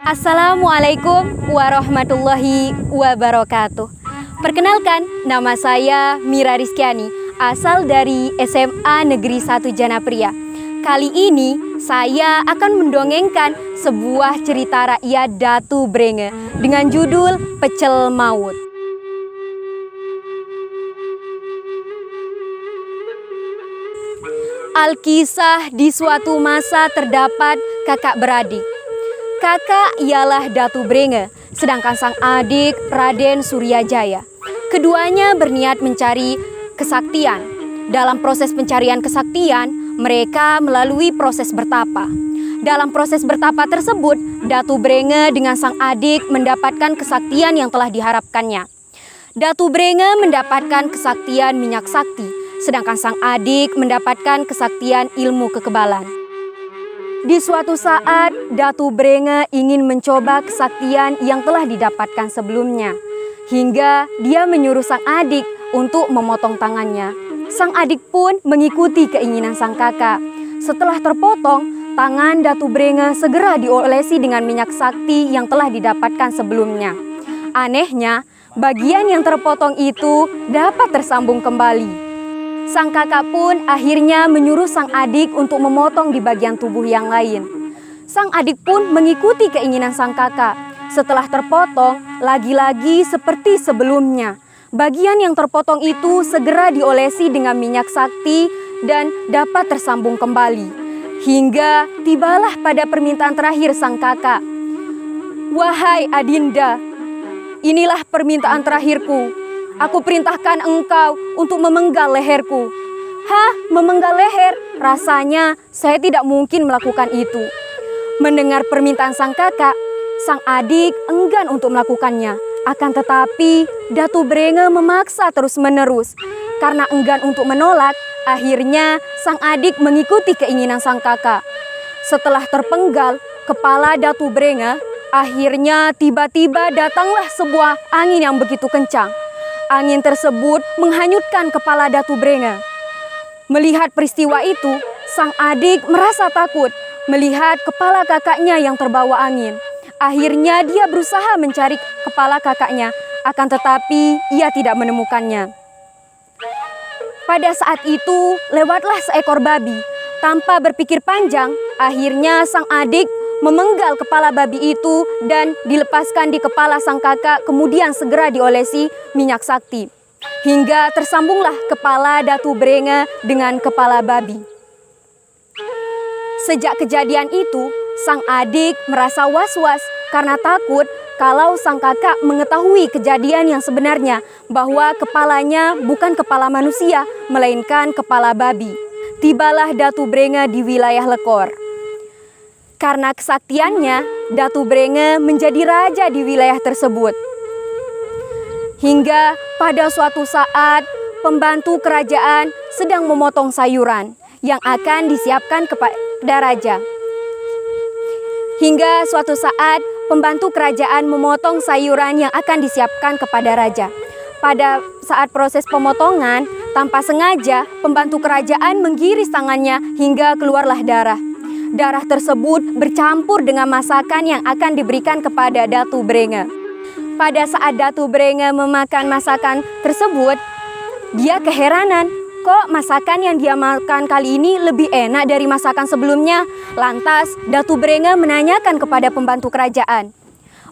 Assalamualaikum warahmatullahi wabarakatuh. Perkenalkan, nama saya Mira Rizkyani, asal dari SMA Negeri 1 Janapria. Kali ini saya akan mendongengkan sebuah cerita rakyat Datu Brenge dengan judul Pecel Maut. Alkisah di suatu masa terdapat kakak beradik. Kakak ialah Datu Brenge, sedangkan sang adik Raden Suryajaya. Keduanya berniat mencari kesaktian. Dalam proses pencarian kesaktian, mereka melalui proses bertapa. Dalam proses bertapa tersebut, Datu Brenge dengan sang adik mendapatkan kesaktian yang telah diharapkannya. Datu Brenge mendapatkan kesaktian minyak sakti, sedangkan sang adik mendapatkan kesaktian ilmu kekebalan. Di suatu saat, Datu Brenge ingin mencoba kesaktian yang telah didapatkan sebelumnya. Hingga dia menyuruh sang adik untuk memotong tangannya. Sang adik pun mengikuti keinginan sang kakak. Setelah terpotong, tangan Datu Brenge segera diolesi dengan minyak sakti yang telah didapatkan sebelumnya. Anehnya, bagian yang terpotong itu dapat tersambung kembali. Sang kakak pun akhirnya menyuruh sang adik untuk memotong di bagian tubuh yang lain. Sang adik pun mengikuti keinginan sang kakak. Setelah terpotong, lagi-lagi seperti sebelumnya. Bagian yang terpotong itu segera diolesi dengan minyak sakti dan dapat tersambung kembali. Hingga tibalah pada permintaan terakhir sang kakak. "Wahai Adinda, inilah permintaan terakhirku. Aku perintahkan engkau untuk memenggal leherku." "Hah, memenggal leher? Rasanya saya tidak mungkin melakukan itu." Mendengar permintaan sang kakak, sang adik enggan untuk melakukannya. Akan tetapi, Datu Brenge memaksa terus-menerus. Karena enggan untuk menolak, akhirnya sang adik mengikuti keinginan sang kakak. Setelah terpenggal kepala Datu Brenge, akhirnya tiba-tiba datanglah sebuah angin yang begitu kencang. Angin tersebut menghanyutkan kepala Datu Brenge. Melihat peristiwa itu, sang adik merasa takut melihat kepala kakaknya yang terbawa angin. Akhirnya dia berusaha mencari kepala kakaknya, akan tetapi ia tidak menemukannya. Pada saat itu, lewatlah seekor babi. Tanpa berpikir panjang, akhirnya sang adik memenggal kepala babi itu dan dilepaskan di kepala sang kakak, kemudian segera diolesi minyak sakti. Hingga tersambunglah kepala Datu Brenge dengan kepala babi. Sejak kejadian itu, sang adik merasa was-was karena takut kalau sang kakak mengetahui kejadian yang sebenarnya, bahwa kepalanya bukan kepala manusia, melainkan kepala babi. Tibalah Datu Brenge di wilayah Lekor. Karena kesaktiannya, Datu Brenge menjadi raja di wilayah tersebut. Hingga pada suatu saat, pembantu kerajaan sedang memotong sayuran yang akan disiapkan kepada raja. Hingga suatu saat, pembantu kerajaan memotong sayuran yang akan disiapkan kepada raja. Pada saat proses pemotongan, tanpa sengaja, pembantu kerajaan menggiris tangannya hingga keluarlah darah. Darah tersebut bercampur dengan masakan yang akan diberikan kepada Datu Brenge. Pada saat Datu Brenge memakan masakan tersebut, dia keheranan. Kok masakan yang dia makan kali ini lebih enak dari masakan sebelumnya? Lantas Datu Brenge menanyakan kepada pembantu kerajaan,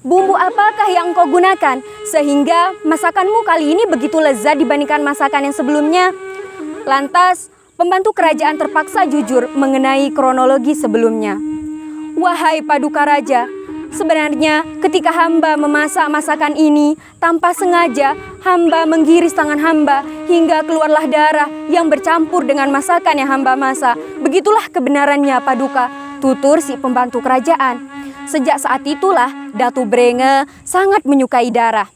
"Bumbu apakah yang engkau gunakan sehingga masakanmu kali ini begitu lezat dibandingkan masakan yang sebelumnya?" Lantas pembantu kerajaan terpaksa jujur mengenai kronologi sebelumnya. "Wahai Paduka Raja, sebenarnya ketika hamba memasak masakan ini, tanpa sengaja hamba menggiris tangan hamba hingga keluarlah darah yang bercampur dengan masakan yang hamba masak. Begitulah kebenarannya, Paduka," tutur si pembantu kerajaan. Sejak saat itulah Datu Brenge sangat menyukai darah.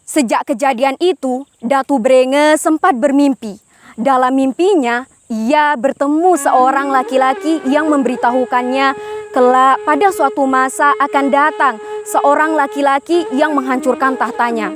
Sejak kejadian itu, Datu Brenge sempat bermimpi. Dalam mimpinya, ia bertemu seorang laki-laki yang memberitahukannya kelak pada suatu masa akan datang seorang laki-laki yang menghancurkan tahtanya.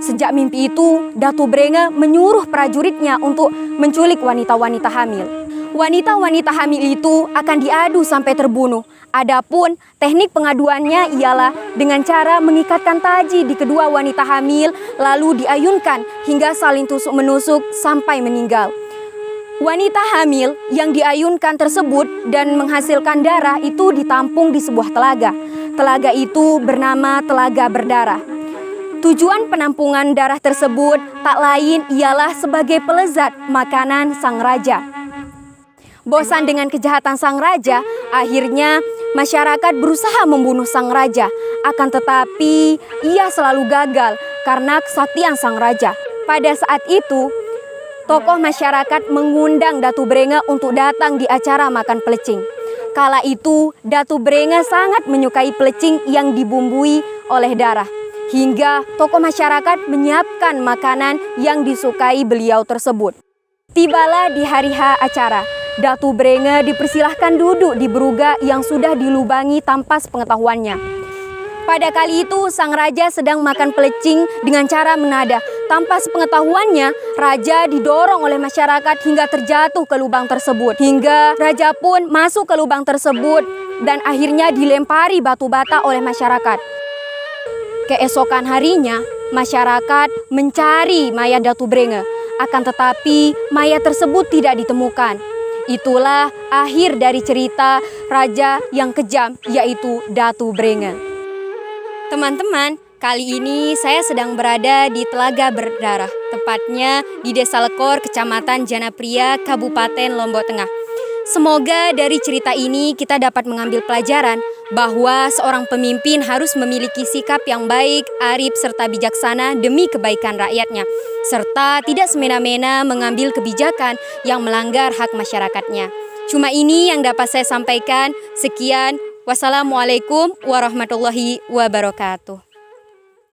Sejak mimpi itu, Datu Brenge menyuruh prajuritnya untuk menculik wanita-wanita hamil. Wanita-wanita hamil itu akan diadu sampai terbunuh. Adapun teknik pengaduannya ialah dengan cara mengikatkan taji di kedua wanita hamil lalu diayunkan hingga saling tusuk-menusuk sampai meninggal. Wanita hamil yang diayunkan tersebut dan menghasilkan darah itu ditampung di sebuah telaga. Telaga itu bernama Telaga Berdarah. Tujuan penampungan darah tersebut tak lain ialah sebagai pelezat makanan sang raja. Bosan dengan kejahatan sang raja, akhirnya masyarakat berusaha membunuh sang raja. Akan tetapi ia selalu gagal karena kesaktian sang raja. Pada saat itu, tokoh masyarakat mengundang Datu Brenge untuk datang di acara makan pelecing. Kala itu, Datu Brenge sangat menyukai pelecing yang dibumbui oleh darah. Hingga tokoh masyarakat menyiapkan makanan yang disukai beliau tersebut. Tibalah di hari H acara. Datu Brenge dipersilahkan duduk di beruga yang sudah dilubangi tanpa sepengetahuannya. Pada kali itu, sang raja sedang makan pelecing dengan cara menada. Tanpa sepengetahuannya, raja didorong oleh masyarakat hingga terjatuh ke lubang tersebut. Hingga raja pun masuk ke lubang tersebut dan akhirnya dilempari batu bata oleh masyarakat. Keesokan harinya, masyarakat mencari mayat Datu Brenge. Akan tetapi, mayat tersebut tidak ditemukan. Itulah akhir dari cerita raja yang kejam, yaitu Datu Brenge. Teman-teman, kali ini saya sedang berada di Telaga Berdarah, tepatnya di Desa Lekor, Kecamatan Janapria, Kabupaten Lombok Tengah. Semoga dari cerita ini kita dapat mengambil pelajaran bahwa seorang pemimpin harus memiliki sikap yang baik, arif, serta bijaksana demi kebaikan rakyatnya, serta tidak semena-mena mengambil kebijakan yang melanggar hak masyarakatnya. Cuma ini yang dapat saya sampaikan. Sekian, wassalamualaikum warahmatullahi wabarakatuh.